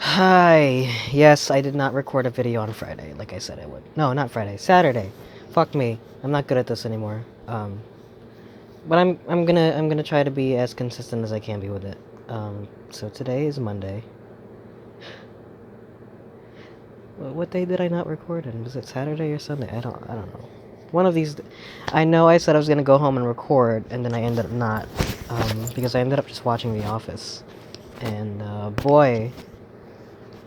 Hi. Yes, I did not record a video on Friday, like I said I would. No, not Friday. Saturday. Fuck me. I'm not good at this anymore. But I'm gonna try to be as consistent as I can be with it. So today is Monday. What day did I not record in? Was it Saturday or Sunday? I don't know. One of these. I know I said I was gonna go home and record, and then I ended up not. Because I ended up just watching The Office, and boy,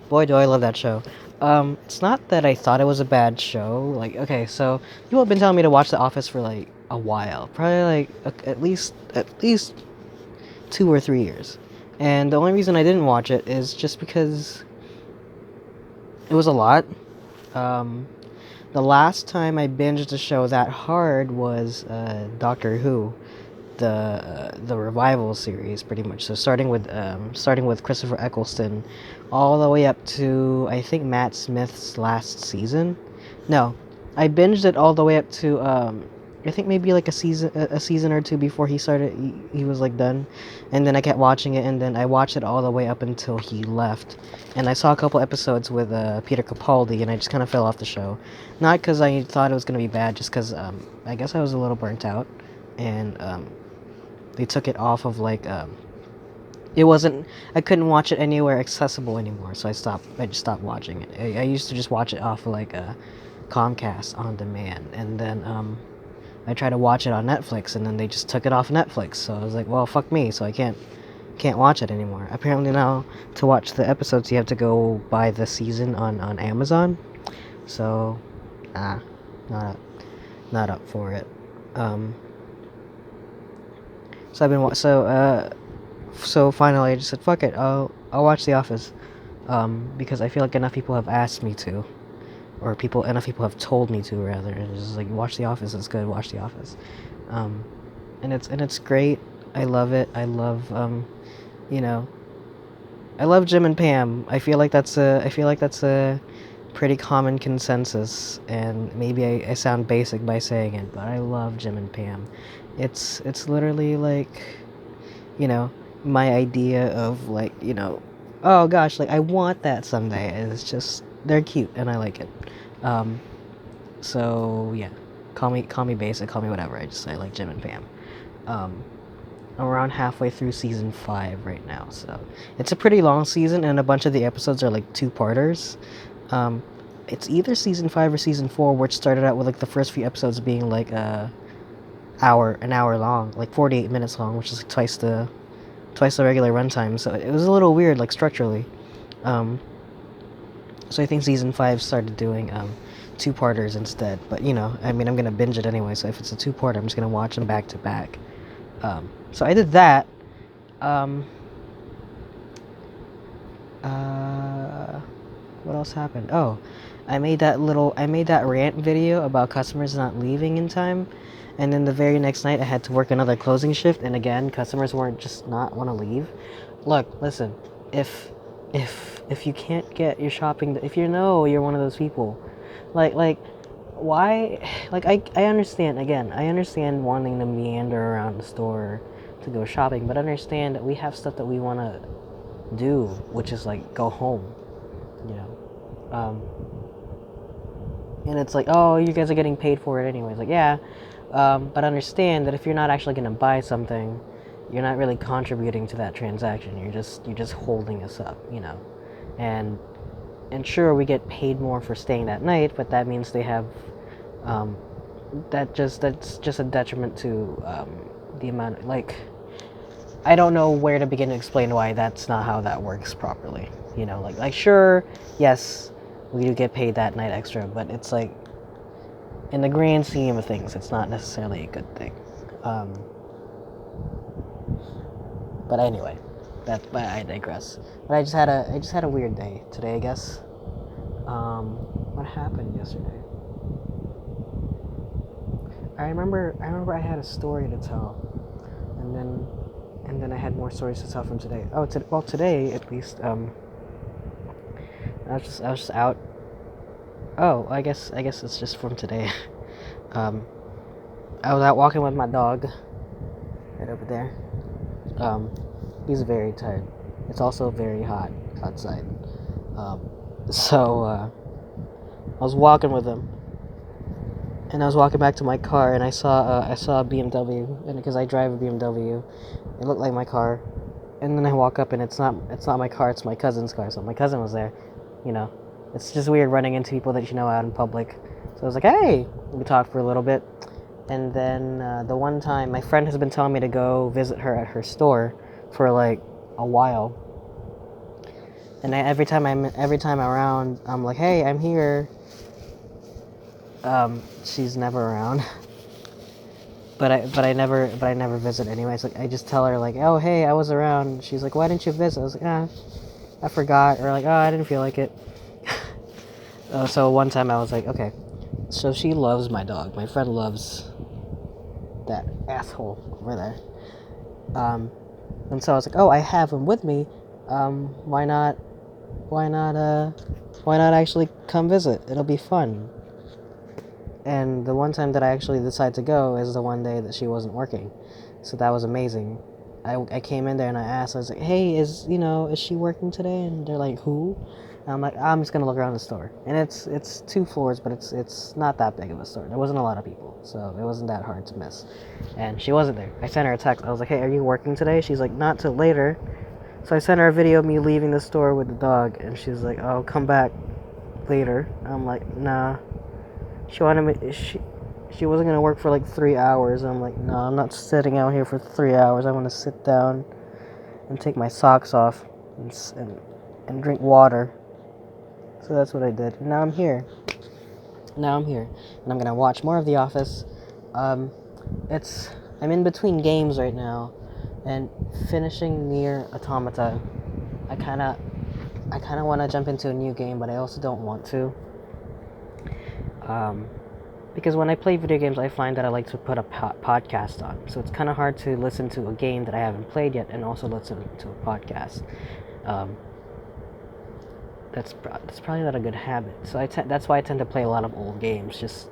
do I love that show. It's not that I thought it was a bad show. Like, okay, so people have been telling me to watch The Office for like a while, probably like at least 2 or 3 years. And the only reason I didn't watch it is just because it was a lot. Um, the last time I binged a show that hard was Doctor Who, the revival series, pretty much. So starting with Christopher Eccleston, all the way up to I think Matt Smith's last season. No, I binged it all the way up to I think maybe like a season or two before he was like done, and then I kept watching it, and then I watched it all the way up until he left, and I saw a couple episodes with Peter Capaldi, and I just kind of fell off the show, not because I thought it was gonna be bad, just because I guess I was a little burnt out, and they took it off of like it wasn't I couldn't watch it anywhere accessible anymore, so I just stopped watching it. I used to just watch it off of like Comcast on demand, and then I tried to watch it on Netflix, and then they just took it off Netflix, so I was like, well, fuck me, so I can't watch it anymore. Apparently now, to watch the episodes you have to go buy the season on Amazon, so not up, not up for it. um so I've been so finally I just said fuck it, I'll watch The Office, because I feel like enough people have asked me to, or enough people have told me to, rather, and it's just like, watch The Office, it's good, watch The Office. um and it's great. I love it. You know I love Jim and Pam. I feel like that's a pretty common consensus, and maybe I sound basic by saying it, but I love Jim and Pam. It's literally like, you know, my idea of like, oh gosh, like I want that someday. And it's just they're cute and I like it. Um, so yeah, call me basic, call me whatever. I like Jim and Pam. Um, I'm around halfway through season 5 right now, so it's a pretty long season, and a bunch of the episodes are like two-parters. Um, it's either season 5 or season 4, which started out with like the first few episodes being like an hour long, like 48 minutes long, which is like twice the regular runtime. So it was a little weird, like structurally. Um, so I think season 5 started doing two-parters instead. But I mean, I'm gonna binge it anyway. So if it's a two-part, I'm just gonna watch them back to back. So I did that. Um, uh, what else happened? Oh, I made that rant video about customers not leaving in time, and then the very next night I had to work another closing shift, and again customers weren't just not want to leave. Look, listen, if if you can't get your shopping, if you're one of those people, like why, like I understand, again, I understand wanting to meander around the store to go shopping, but understand that we have stuff that we want to do, which is like go home, you know. And it's like, oh, you guys are getting paid for it anyways. Like, yeah, but understand that if you're not actually gonna buy something, you're not really contributing to that transaction. You're just holding us up, and sure, we get paid more for staying that night, but that means they have um, that's just a detriment to the amount. Like, I don't know where to begin to explain why that's not how that works properly. Like sure, yes, we do get paid that night extra, but it's like, in the grand scheme of things, it's not necessarily a good thing. Um, but anyway, but I digress. But I just had a weird day today, I guess. What happened yesterday? I remember I had a story to tell, and then I had more stories to tell from today. Oh, well, today at least. I was just out. Oh, I guess it's just from today. Um, I was out walking with my dog right over there. Um, he's very tired. It's also very hot outside. Um, so I was walking with him, and I was walking back to my car, and I saw a BMW, and because I drive a BMW, it looked like my car. And then I walk up, and it's not my car, it's my cousin's car. So my cousin was there, you know. It's just weird running into people that you know out in public. So I was like, hey, we talked for a little bit, and then the one time my friend has been telling me to go visit her at her store for like a while, and every time around, I'm like, hey, I'm here. She's never around. But I never visit anyway. So I just tell her like, oh hey, I was around. She's like, why didn't you visit? I was like, I forgot, or like, oh, I didn't feel like it. So one time I was like, okay, so she loves my dog. My friend loves that asshole over there. Um, and so I was like, oh, I have him with me. Why not? Why not? Why not actually come visit? It'll be fun. And the one time that I actually decided to go is the one day that she wasn't working. So that was amazing. I came in there and I asked, I was like, hey, is she working today? And they're like, who? And I'm like, I'm just gonna look around the store. And it's 2 floors, but it's not that big of a store. There wasn't a lot of people, so it wasn't that hard to miss. And she wasn't there. I sent her a text. I was like, hey, are you working today? She's like, not till later. So I sent her a video of me leaving the store with the dog, and she's like, oh, come back later. I'm like, nah. She wanted me. She wasn't gonna work for like 3 hours. I'm like, no, I'm not sitting out here for 3 hours. I want to sit down and take my socks off and drink water. So that's what I did. And now I'm here. And I'm gonna watch more of The Office. Um, I'm in between games right now, and finishing Nier Automata. I kind of want to jump into a new game, but I also don't want to. Um, because when I play video games, I find that I like to put a podcast on. So it's kind of hard to listen to a game that I haven't played yet and also listen to a podcast. Um, that's probably not a good habit. So that's why I tend to play a lot of old games. Just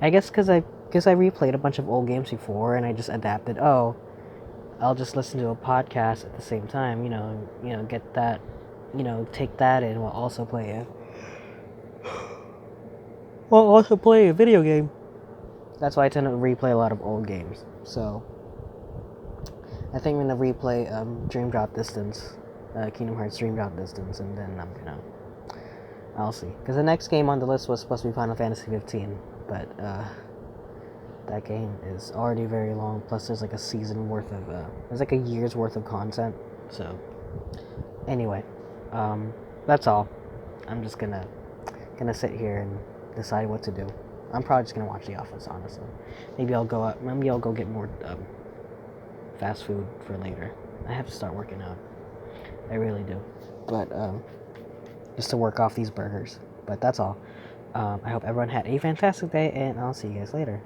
I guess because I replayed a bunch of old games before and I just adapted. Oh, I'll just listen to a podcast at the same time. Get that, take that in while also playing. While also play a video game. That's why I tend to replay a lot of old games. So I think I'm gonna replay Dream Drop Distance, Kingdom Hearts Dream Drop Distance, and then I'll see. Because the next game on the list was supposed to be Final Fantasy 15, but that game is already very long. Plus, there's like a season worth of, there's like a year's worth of content. So anyway, that's all. I'm just gonna sit here and decide what to do. I'm probably just gonna watch The Office, honestly. Maybe I'll go out. Maybe I'll go get more fast food for later. I have to start working out. I really do. But just to work off these burgers. But that's all. I hope everyone had a fantastic day, and I'll see you guys later.